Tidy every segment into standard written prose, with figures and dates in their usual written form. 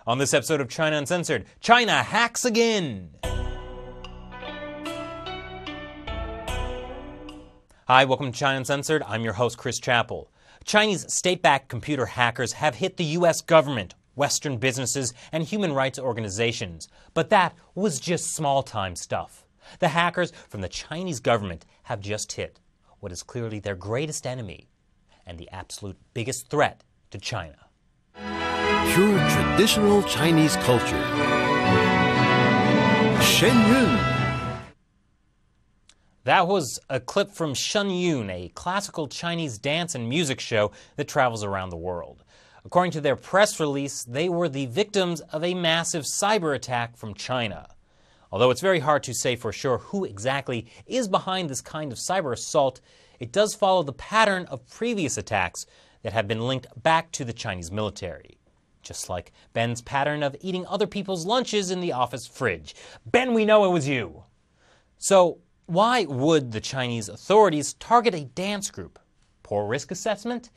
On this episode of China Uncensored, China hacks again! Hi, welcome to China Uncensored. I'm your host, Chris Chappell. Chinese state-backed computer hackers have hit the U.S. government, Western businesses, and human rights organizations. But that was just small-time stuff. The hackers from the Chinese government have just hit what is clearly their greatest enemy and the absolute biggest threat to China. Pure traditional Chinese culture. Shen Yun. That was a clip from Shen Yun, a classical Chinese dance and music show that travels around the world. According to their press release, they were the victims of a massive cyber attack from China. Although it's very hard to say for sure who exactly is behind this kind of cyber assault, it does follow the pattern of previous attacks that have been linked back to the Chinese military. Just like Ben's pattern of eating other people's lunches in the office fridge. Ben, we know it was you! So, why would the Chinese authorities target a dance group? Poor risk assessment?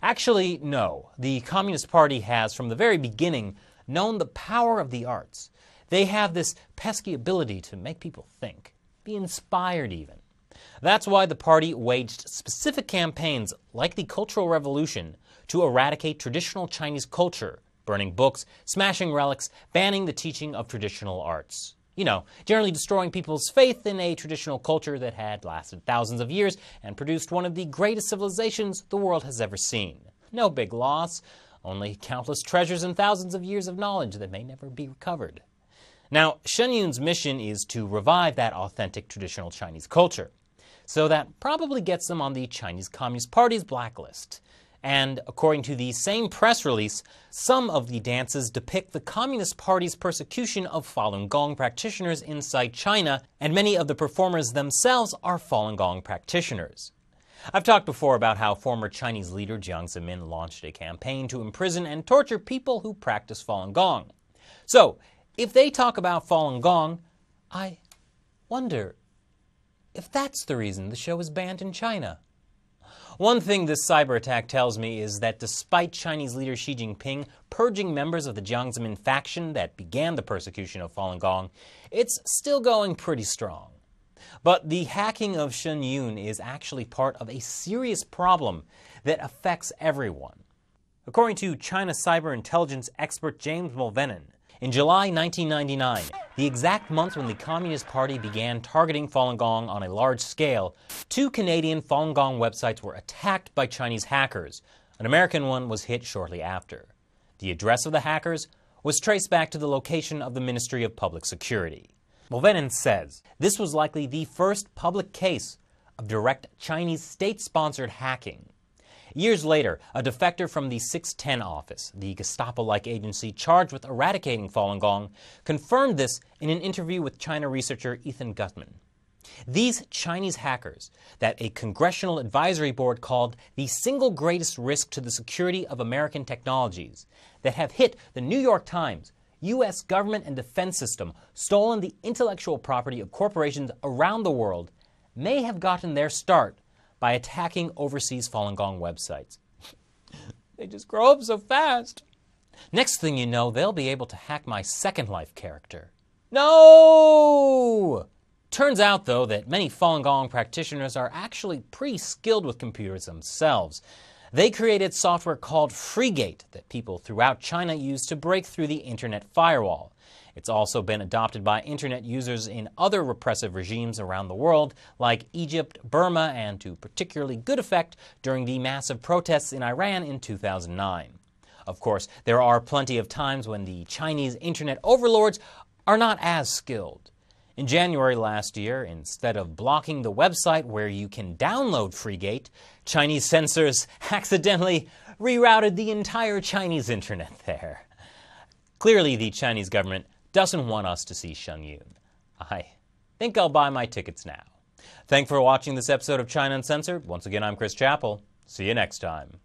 Actually, no. The Communist Party has, from the very beginning, known the power of the arts. They have this pesky ability to make people think, be inspired even. That's why the party waged specific campaigns like the Cultural Revolution to eradicate traditional Chinese culture, burning books, smashing relics, banning the teaching of traditional arts. You know, generally destroying people's faith in a traditional culture that had lasted thousands of years and produced one of the greatest civilizations the world has ever seen. No big loss, only countless treasures and thousands of years of knowledge that may never be recovered. Now, Shen Yun's mission is to revive that authentic traditional Chinese culture. So that probably gets them on the Chinese Communist Party's blacklist. And according to the same press release, some of the dances depict the Communist Party's persecution of Falun Gong practitioners inside China, and many of the performers themselves are Falun Gong practitioners. I've talked before about how former Chinese leader Jiang Zemin launched a campaign to imprison and torture people who practice Falun Gong. So, if they talk about Falun Gong, I wonder if that's the reason the show is banned in China. One thing this cyber attack tells me is that despite Chinese leader Xi Jinping purging members of the Jiang Zemin faction that began the persecution of Falun Gong, it's still going pretty strong. But the hacking of Shen Yun is actually part of a serious problem that affects everyone. According to China cyber intelligence expert James Mulvenin, in July 1999, the exact month when the Communist Party began targeting Falun Gong on a large scale, 2 Canadian Falun Gong websites were attacked by Chinese hackers. An American one was hit shortly after. The address of the hackers was traced back to the location of the Ministry of Public Security. Mulvenin says this was likely the first public case of direct Chinese state-sponsored hacking. Years later, a defector from the 610 office, the Gestapo-like agency charged with eradicating Falun Gong, confirmed this in an interview with China researcher Ethan Gutman. These Chinese hackers, that a congressional advisory board called the single greatest risk to the security of American technologies, that have hit the New York Times, U.S. government and defense system, stolen the intellectual property of corporations around the world, may have gotten their start by attacking overseas Falun Gong websites. They just grow up so fast. Next thing you know, they'll be able to hack my Second Life character. No! Turns out, though, that many Falun Gong practitioners are actually pretty skilled with computers themselves. They created software called FreeGate that people throughout China use to break through the internet firewall. It's also been adopted by internet users in other repressive regimes around the world, like Egypt, Burma, and to particularly good effect during the massive protests in Iran in 2009. Of course, there are plenty of times when the Chinese internet overlords are not as skilled. In January last year, instead of blocking the website where you can download FreeGate, Chinese censors accidentally rerouted the entire Chinese internet there. Clearly, the Chinese government doesn't want us to see Shen Yun. I think I'll buy my tickets now. Thanks for watching this episode of China Uncensored. Once again, I'm Chris Chappell. See you next time.